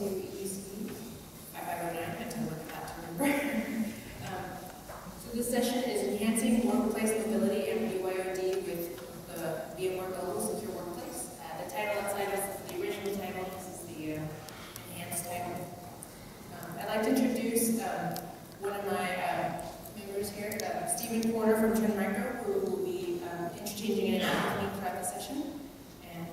to EC 5509. I had to look at that to remember. So this session is enhancing workplace mobility and BYOD with the VMware Global Secure Workplace. The title outside of the original title. This is the enhanced title. I'd like to introduce one of my members here, Stephen Porter from Trend Micro, who will be interchanging it with me throughout the session. And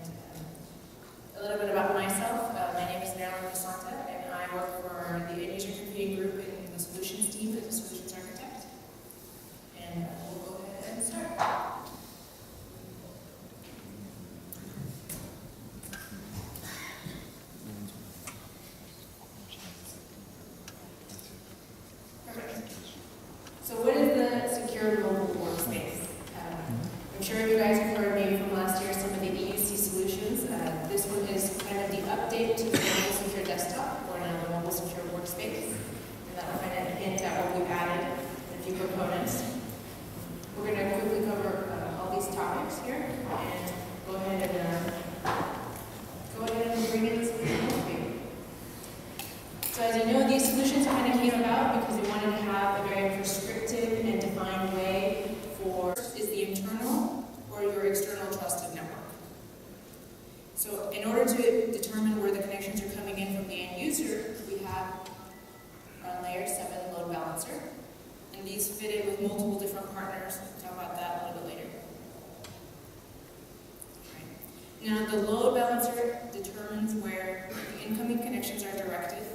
a little bit about myself. My name is Marilyn, Basanta, and I work for the end user computing group in the solutions team as a solutions architect. And we'll go ahead and start. Perfect. So what is the secure mobile workspace? I'm sure you guys have heard maybe from last year some of the EUC solutions. This one is kind of the update to the mobile secure desktop, or now the mobile secure workspace. And that will kind of hint at what we've added in a few components. We're going to quickly cover all these topics here and go ahead and bring in the solution for you. So as you know, these solutions kind of came about because we wanted to have a very prescriptive and defined way for is the internal or your external trusted network. So in order to determine where the connections are coming in from the end user, we have our layer 7 load balancer. And these fit in with multiple different partners. We'll talk about that a little bit later. Right. Now the load balancer determines where the incoming connections are directed.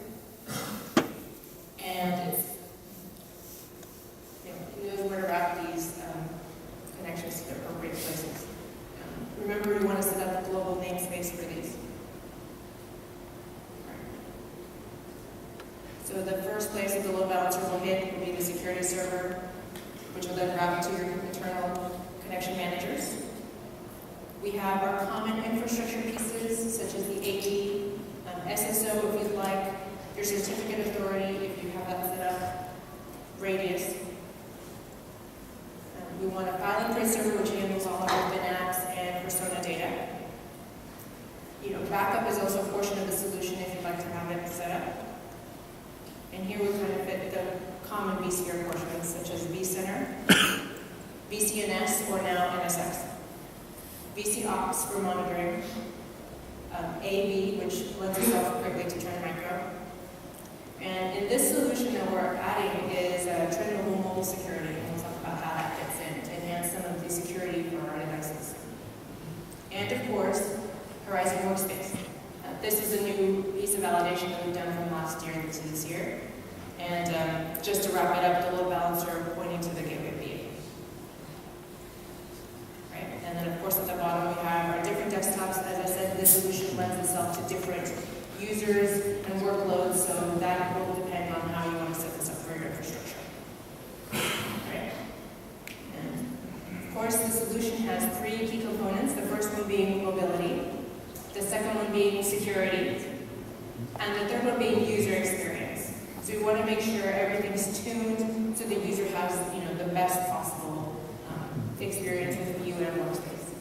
And it knows where to route these connections to the appropriate places. Remember, you want to set up a global namespace for these. So the first place that the load balancer will hit will be the security server, which will then route to your internal connection managers. We have our common infrastructure pieces, such as the AD, SSO if you'd like, your certificate authority if you have that set up, radius. We want a file and print server which handles all of our bin apps and persona data. Backup is also a portion of the solution if you'd like to have it set up. And here we kind of fit the common vSphere portions such as vCenter, vCNS, or now NSX. vCops for monitoring, AV, which lends itself greatly to Trend Micro. And in this solution that we're adding is Trend Mobile Security, and we'll talk about how that fits in to enhance some of the security for our devices. And of course, Horizon Workspace. This is a new piece of validation that we've done from last year to this year. And just to wrap it up, the load balancer pointing to the gateway B. Right? And then of course at the bottom we have our different desktops. As I said, this solution lends itself to different users and workloads, so that will depend on how you want to set this up for your infrastructure. Right? And of course, the solution has 3 key components. The first one being mobility, the second one being security, and the third one being user experience. So we want to make sure everything's tuned so the user has the best possible experience with View and Workspace.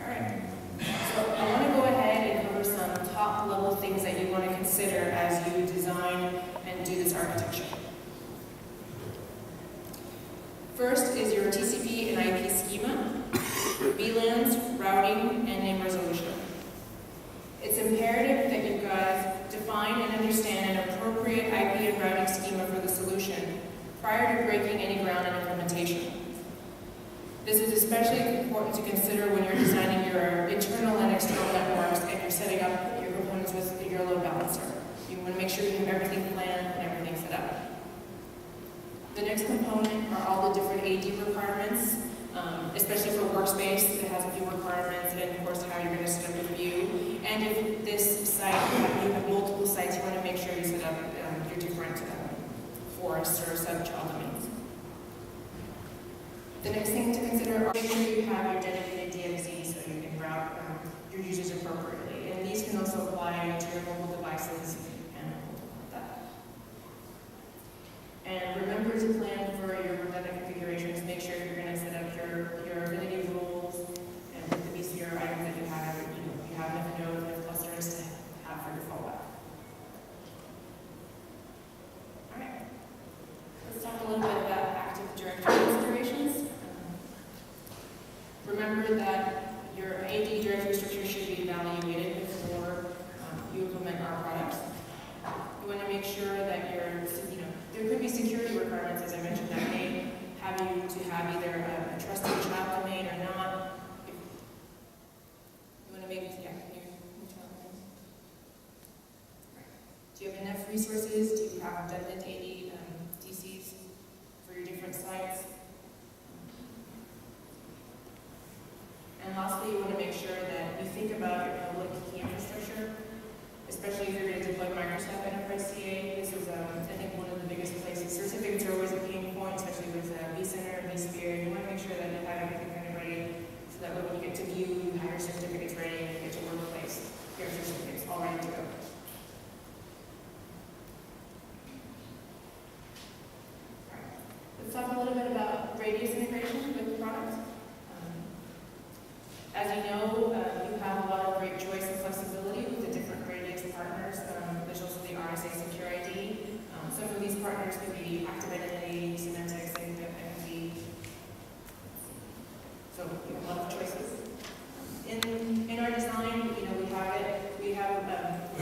All right. So I want to go ahead and cover some top-level things that you want to consider as you design and do this architecture. First is your TCP and IP schema, VLANs, routing, and name resolution. It's imperative that you guys define and understand an appropriate IP and routing schema for the solution prior to breaking any ground in implementation. This is especially important to consider when you're designing your internal and external networks and you're setting up your components with your load balancer. You want to make sure you have everything planned and everything set up. The next component are all the different AD requirements, especially for Workspace. It has a few requirements, and of course how you're going to set up your view. And if this site, you have multiple sites, you want to make sure you set up your different forests or sub-child domains. The next thing to consider are make sure you have your dedicated DMZ so you can route your users appropriately. And these can also apply to your mobile devices and that. And remember to plan for your redundant configurations. Make sure you're going to set up your affinity rules and with the vSphere items that you have. You have enough nodes, enough cluster, and sure that your AD directory structure should be evaluated before you implement our products. You want to make sure that there could be security requirements, as I mentioned, that may have you to have either a trusted child domain or not. You want to make, do you have enough resources? Do you have redundant AD DCs for your different sites? And lastly, you want to make sure that you think about your public key infrastructure, especially if you're going to deploy Microsoft Enterprise CA. This is, I think, one of the biggest places. Certificates are always a pain point, especially with vCenter and vSphere. You want to make sure that you have everything kind of ready, so that when you get to view, you have your certificates ready, and you get to workplace, your certificates all ready to go. Let's talk a little bit about Radius integration with the product. As you know, you have a lot of great choice and flexibility with the different Radius partners. There's also the RSA Secure ID. Some of these partners could be Active Identity, Symantec, FMV. So you have a lot of choices. In our design, we have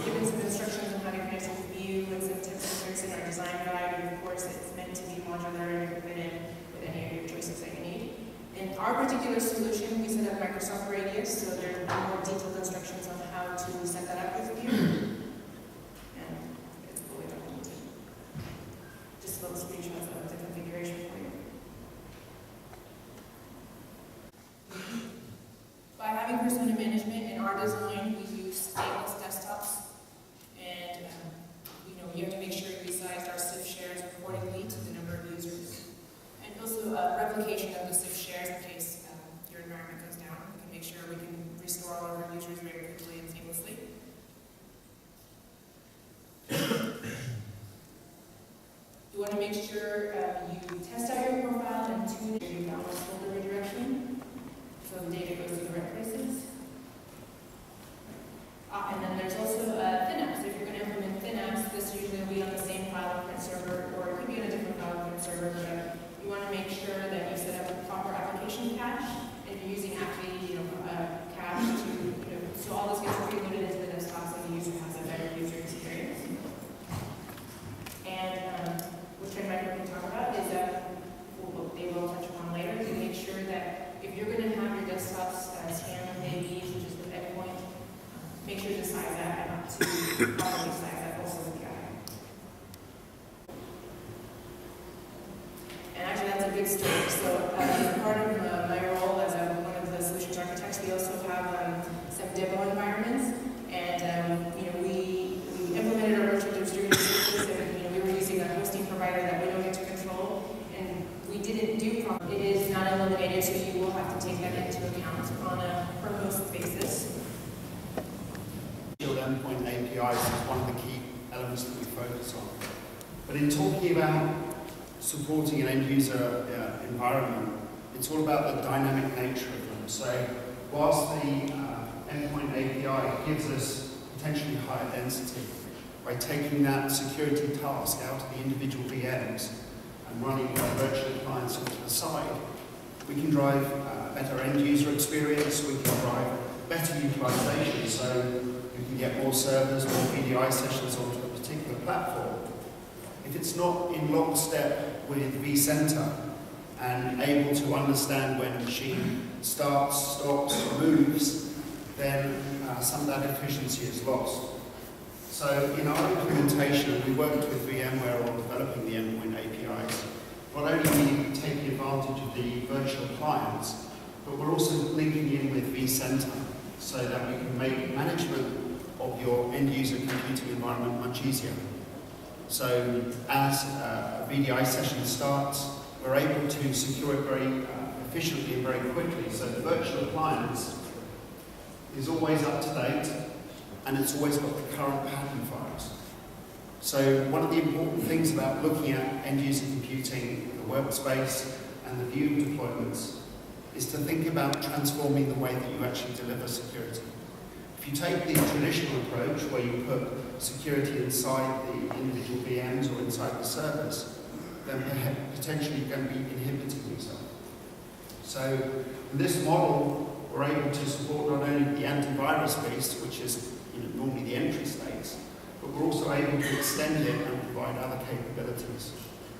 given some instructions on how to connect with View and some tips and tricks in our design guide. And of course, it's meant to be modular and you can fit in with any of your choices that you need. In our particular solution, we set up Microsoft Radius, so there are more detailed instructions on how to set that up with View. And it's fully documented. Just little screenshots of the configuration for you. By having persona management in our design, we use stateless desktops, and you have to make sure you resize our SIF shares accordingly to the number of users. And also replication of the SIF shares in case your environment goes down. We can make sure we can restore all of our users very quickly and seamlessly. You want to make sure you test out your profile and tune your balance folder redirection so the data goes to the right places. And then there's also ThinApps. If you're going to implement ThinApps, this usually will be on the same file print server, or it could be on a different file print server, but you want to make sure that you set up a proper application cache. If you're using Active, cache to, so all this gets preloaded into the desktop so the user has a better user experience. And which I might want to talk about is they will touch upon later, to make sure that if you're going to have your desktops scan with AVs, which is the endpoint, make sure to size that and not to properly size that also with the eye. And actually, that's a good story. So, as part of my role as one of the solutions architects, we also have some demo environments, and we implemented our virtual distributed systems, and we were using a hosting provider that we don't get to control, and we didn't do properly. It is not eliminated, so you will have to take that into account on a per host basis. Endpoint APIs is one of the key elements that we focus on. But in talking about supporting an end user environment, it's all about the dynamic nature of them. So whilst the endpoint API gives us potentially higher density, by taking that security task out of the individual VMs and running our virtual clients onto the side, we can drive better end user experience, we can drive better utilization, so we can get more servers, more VDI sessions onto a particular platform. If it's not in lockstep with vCenter and able to understand when a machine starts, stops, moves, then some of that efficiency is lost. So in our implementation, we worked with VMware on developing the endpoint APIs. Not only are we taking advantage of the virtual clients, but we're also linking in with vCenter so that we can make management of your end-user computing environment much easier. So as a VDI session starts, we're able to secure it very efficiently and very quickly. So the virtual appliance is always up to date, and it's always got the current pattern files. So one of the important things about looking at end-user computing, the workspace, and the View deployments is to think about transforming the way that you actually deliver security. If you take the traditional approach where you put security inside the individual VMs or inside the servers, then potentially you're going to be inhibiting yourself. So in this model, we're able to support not only the antivirus piece, which is normally the entry states, but we're also able to extend it and provide other capabilities.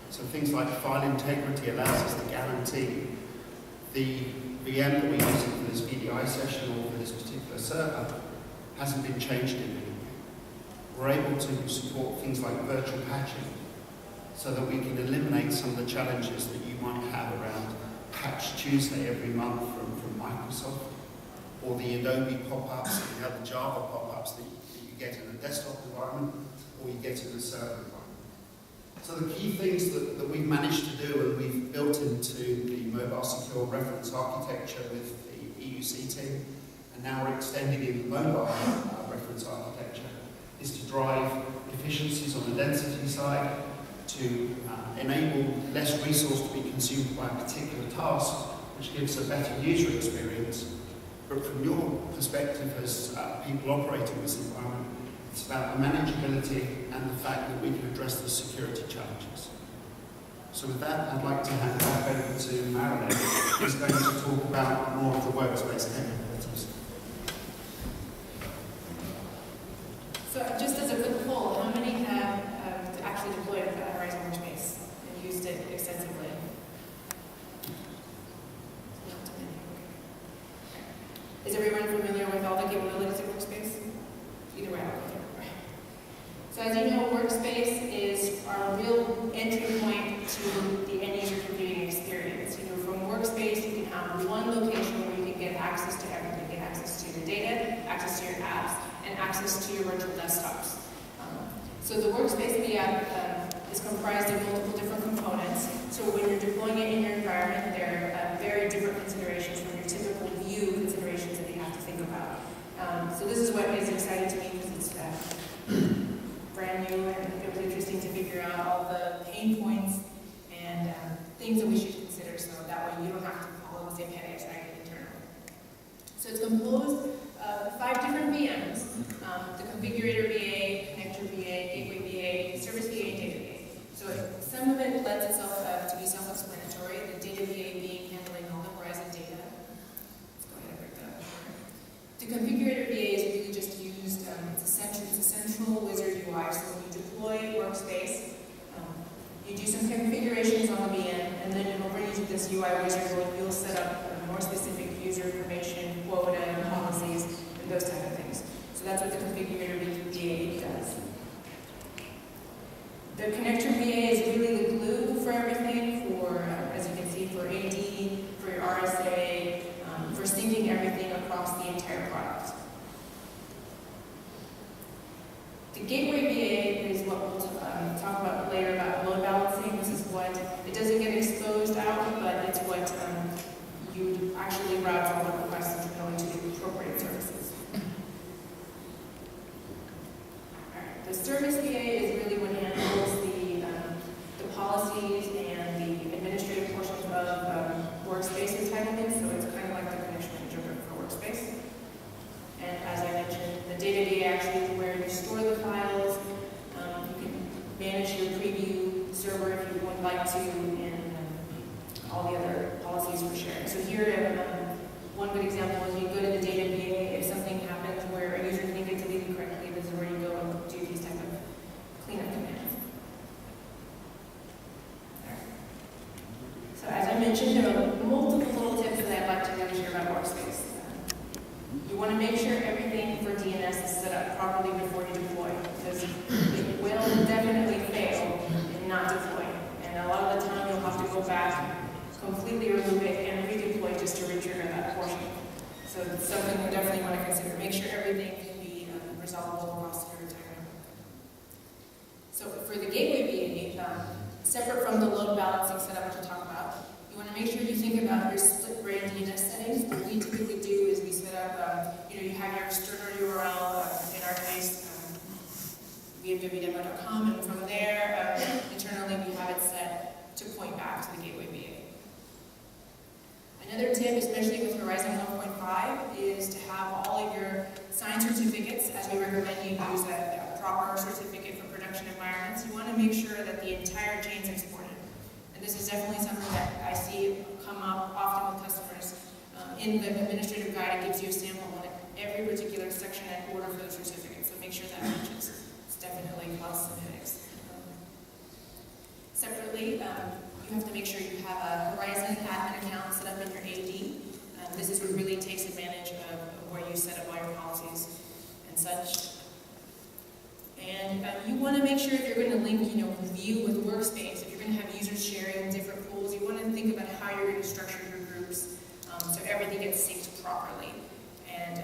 So things like file integrity allows us to guarantee the VM that we're using for this VDI session or for this particular server hasn't been changed in any way. We're able to support things like virtual patching so that we can eliminate some of the challenges that you might have around Patch Tuesday every month from Microsoft, or the Adobe pop-ups and the other Java pop-ups that you get in a desktop environment or you get in a server environment. So the key things that we've managed to do and we've built into the mobile secure reference architecture with the EUC team, and now we're extending in the mobile reference architecture, is to drive efficiencies on the density side, to enable less resource to be consumed by a particular task, which gives a better user experience. But from your perspective as people operating this environment, it's about the manageability and the fact that we can address the security challenges. So with that, I'd like to hand back over to Marilyn, who's going to talk about more of the workspace capabilities. So just as a quick poll, how many have actually deployed Horizon Workspace and used it extensively? Not too many. Okay. Is everyone familiar with all the capabilities of Workspace? Either way, I'll go through. So as you know, Workspace is our real entry point to the end-user computing experience. From Workspace, you can have one location where you can get access to everything. Get access to your data, access to your apps, and access to your virtual desktops. So the Workspace app is comprised of multiple different components. So when you're deploying it in your environment, there are very different considerations from your typical view considerations that you have to think about. So this is what is exciting to me because it's brand new, and it was interesting to figure out all the pain points and things that we should consider, so that way you don't have to follow the same headaches I get internally. So it's composed of 5 different VMs, the configurator VA, connector VA, gateway VA, service VA, and data VA. So some of it lends itself to be self-explanatory, the data VA being handling all the Horizon data. Let's go ahead and break that up. The configurator VA is really just used, it's a central wizard UI. So when you deploy Workspace, you do some configurations on the VM, and then it'll bring you to this UI wizard where you'll set up more specific user information, quota, policies, and those type of things. So that's what the configurator VA does. The connector VA is really the glue for everything, for, as you can see, for AD, for your RSA, for syncing everything across the entire product. The gateway VA is what we'll talk about later about load balancing. This is what, it doesn't get exposed out, but it's what you actually route all the requests going to the appropriate services. All right. The service VA is really what handles the policies and the administrative portions of Workspace entitlements, so it's kind of like the connection manager for Workspace. And as I mentioned, the data VA actually is where you store the files. You can manage your preview server if you would like to, and all the other policies for sharing. So here, one good example is you go to the data VA. If something happens where a user didn't get deleted correctly, this is where you go and do these type of cleanup commands. So as I mentioned, there are multiple little tips that I'd like to really share about Workspace. You want to make sure everything for DNS is set up properly before you deploy, because it will definitely fail in not deploying. And a lot of the time you'll have to go back, completely remove it, and redeploy just to retrigger that portion. So it's something you definitely want to consider. Make sure everything can be resolvable across your entire. So for the gateway VA, separate from the load balancing setup which we'll talk about, you want to make sure you think about your split brain DNS settings. What we typically do is we set up, you have your external URL, in our case, VMware2013.com, and from there, internally we have it set to point back to the gateway VA. Another tip, especially with Horizon 1.5, is to have all of your signed certificates, as we recommend you use a proper certificate for production environments. You want to make sure that the entire chain is exported. And this is definitely something that I see come up often with customers. in the administrative guide, it gives you a sample on every particular section and order for the certificate, so make sure that matches. It's definitely cause some headaches. Separately, you have to make sure you have a Horizon admin account set up in your AD. This is what really takes advantage of where you set up all your policies and such. And you want to make sure if you're going to link, View with Workspace, if you're going to have users sharing different pools, you want to think about how you're going to structure your groups so everything gets synced properly. And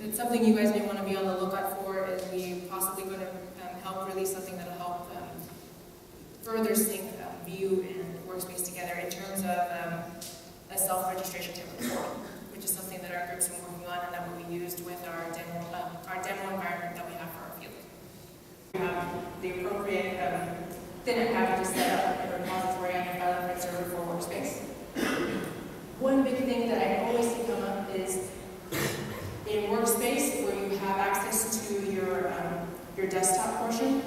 it's something you guys may want to be on the lookout for, is we possibly going to help release something that will help further sync View and Workspace together in terms of a self-registration template portal, which is something that our groups are working on and that will be used with our demo environment that we have for our field. We have the appropriate thin package set up in a repository on your file and server for Workspace. One big thing that I always see come up is in Workspace, where you have access to your desktop portion.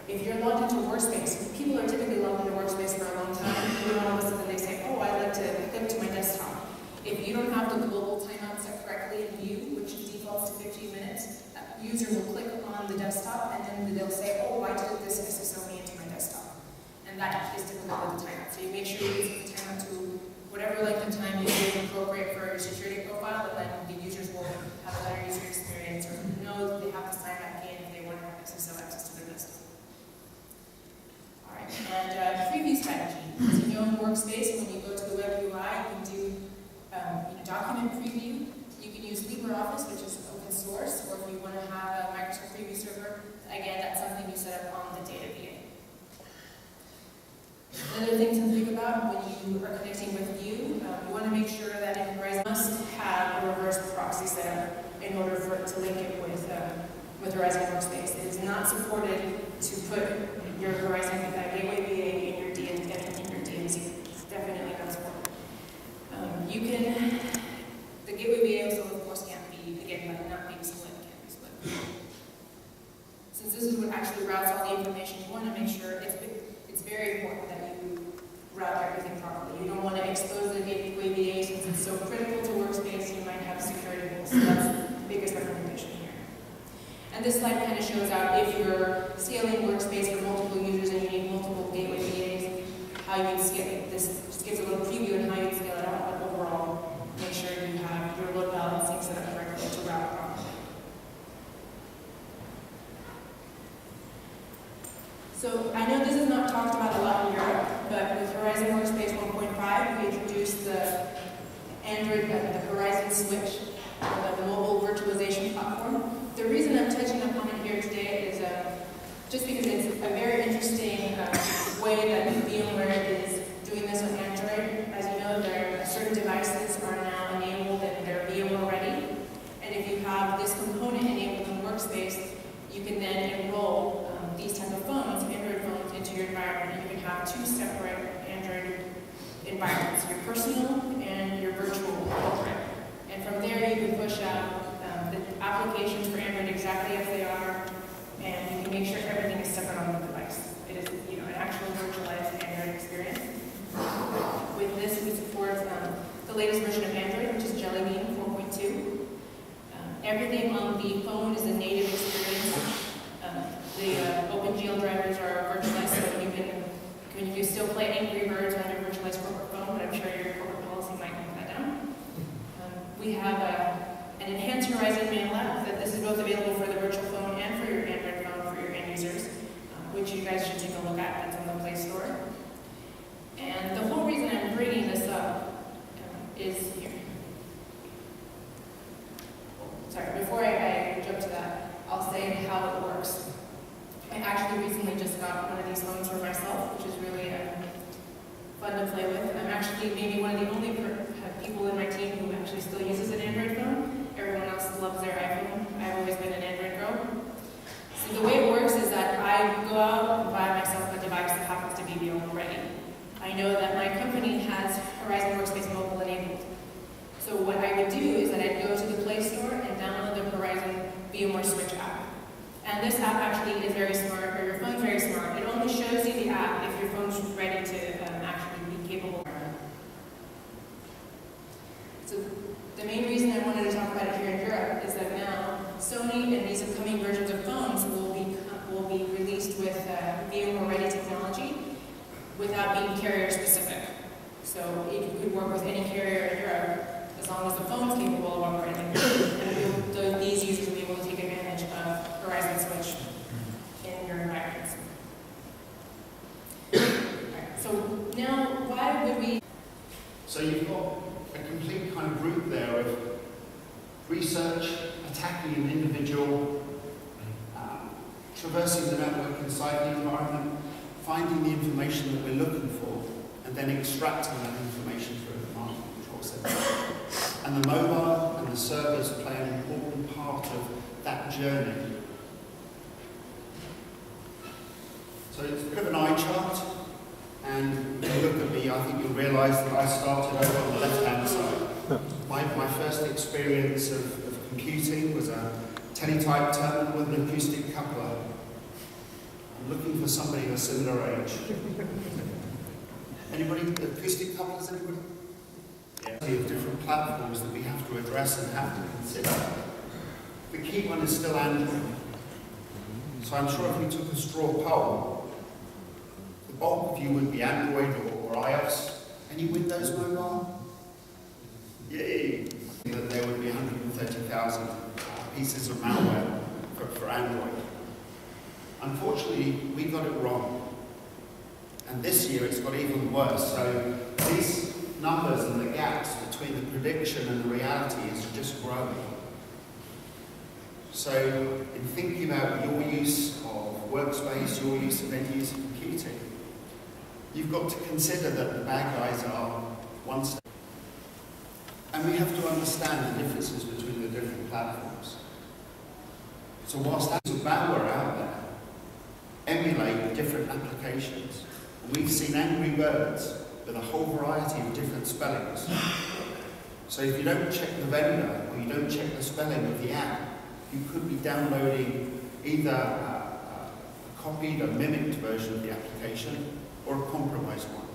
If you're logged into Workspace, people are typically logged into Workspace for a long time, and then all of a sudden they say, oh, I'd like to click to my desktop. If you don't have the global timeout set correctly in View, which defaults to 15 minutes, that user will click on the desktop, and then they'll say, oh, why did this SSO me into my desktop? And that is typical with the timeout. So you make sure you use the timeout to whatever length of time you think is appropriate for your security profile, and then the users will have a better user experience or know that they have to sign back in if they want to have SSO access to their desktop. And preview strategy. As you know, in Workspace, when you go to the web UI, you can do document preview. You can use LibreOffice, which is open source, or if you want to have a Microsoft Preview server, again, that's something you set up on the data VA. Another thing to think about when you are connecting with View, you want to make sure that in Horizon must have a reverse proxy set up in order for it to link it with Horizon Workspace. It is not supported to put your Horizon Gateway VA in your DNC. It's definitely not supported. The Gateway VA also, of course, can't be, again, not being split, can't be split. Since this is what actually routes all the information, you want to make sure it's very important that you route everything properly. You don't want to expose the Gateway VA since it's so critical to Workspace, you might have security holes. So that's the biggest recommendation here. And this slide kind of shows out if you're scaling Workspace for multiple users and you need multiple Gateway VAs, how you'd scale it. This just gives a little preview on how you'd scale it out, but overall, make sure you have your load balancing set up correctly to route properly. So I know this is not talked about a lot in Europe, but with Horizon Workspace 1.5, we introduced the Android, the Horizon Switch, the mobile virtualization platform. The reason I'm touching upon it here today is just because it's a very interesting way that VMware is doing this with Android. As you know, certain devices are now enabled and they're VMware ready. And if you have this component enabled in Workspace, you can then enroll these type of phones, Android phones, into your environment. And you can have two separate Android environments, your personal and your virtual corporate. And from there, you can push out the applications for Android exactly as they are, and you can make sure everything is separate on the device. It is, an actual virtualized Android experience. With this, we support the latest version of Android, which is Jelly Bean 4.2. Everything on the phone is a native experience. The OpenGL drivers are virtualized, so you still play Angry Birds on your virtualized corporate phone, but I'm sure your corporate policy might note that down. We have an enhanced Horizon mail app that this is both available for the virtual phone and for your Android phone for your end users, which you guys should take a look at. That's on the Play Store. And the whole reason I'm bringing this up is here. Sorry, before I jump to that, I'll say how it works. I actually recently just got one of these phones for myself, which is really fun to play with. I'm actually maybe one of the only people in my team who actually still uses an Android phone. Everyone else loves their iPhone. I've always been an Android girl. So the way it works is that I go out and buy myself a device that happens to be VMware ready. I know that my company has Horizon Workspace Mobile enabled. So what I would do is that I'd go to the Play Store and download the Horizon VMware Switch app. And this app actually is very smart, or your phone's very smart. It only shows you the app if your phone's ready to actually be capable. that now Sony and these upcoming versions of phones will be released with VMware ready technology without being carrier specific. So it could work with any carrier in Europe as long as the phone is capable of operating. And these users will be able to take advantage of Horizon Switch in your environments. Right, so now, why would we? So you've got a complete kind of group there of research, attacking an individual, traversing the network inside the environment, finding the information that we're looking for, and then extracting that information through the command and control center. And the mobile and the servers play an important part of that journey. So it's a bit of an eye chart, and if you look at me, I think you'll realise that I started over on the left-hand side. My first experience of computing was a teletype terminal with an acoustic coupler. I'm looking for somebody of a similar age. Anybody? Acoustic couplers, anybody? Yeah. We have different platforms that we have to address and have to consider. The key one is still Android. So I'm sure if we took a straw poll, the bulk of you would be Android or iOS. Any Windows mobile? Yay! That there would be 130,000 pieces of malware for Android. Unfortunately, we got it wrong. And this year it's got even worse. So these numbers and the gaps between the prediction and the reality is just growing. So in thinking about your use of workspace, your use of end-user computing, you've got to consider that the bad guys are one step. And we have to understand the differences between the different platforms. So whilst there's malware out there, emulate different applications. And we've seen Angry Birds with a whole variety of different spellings. So if you don't check the vendor or you don't check the spelling of the app, you could be downloading either a copied or mimicked version of the application or a compromised one.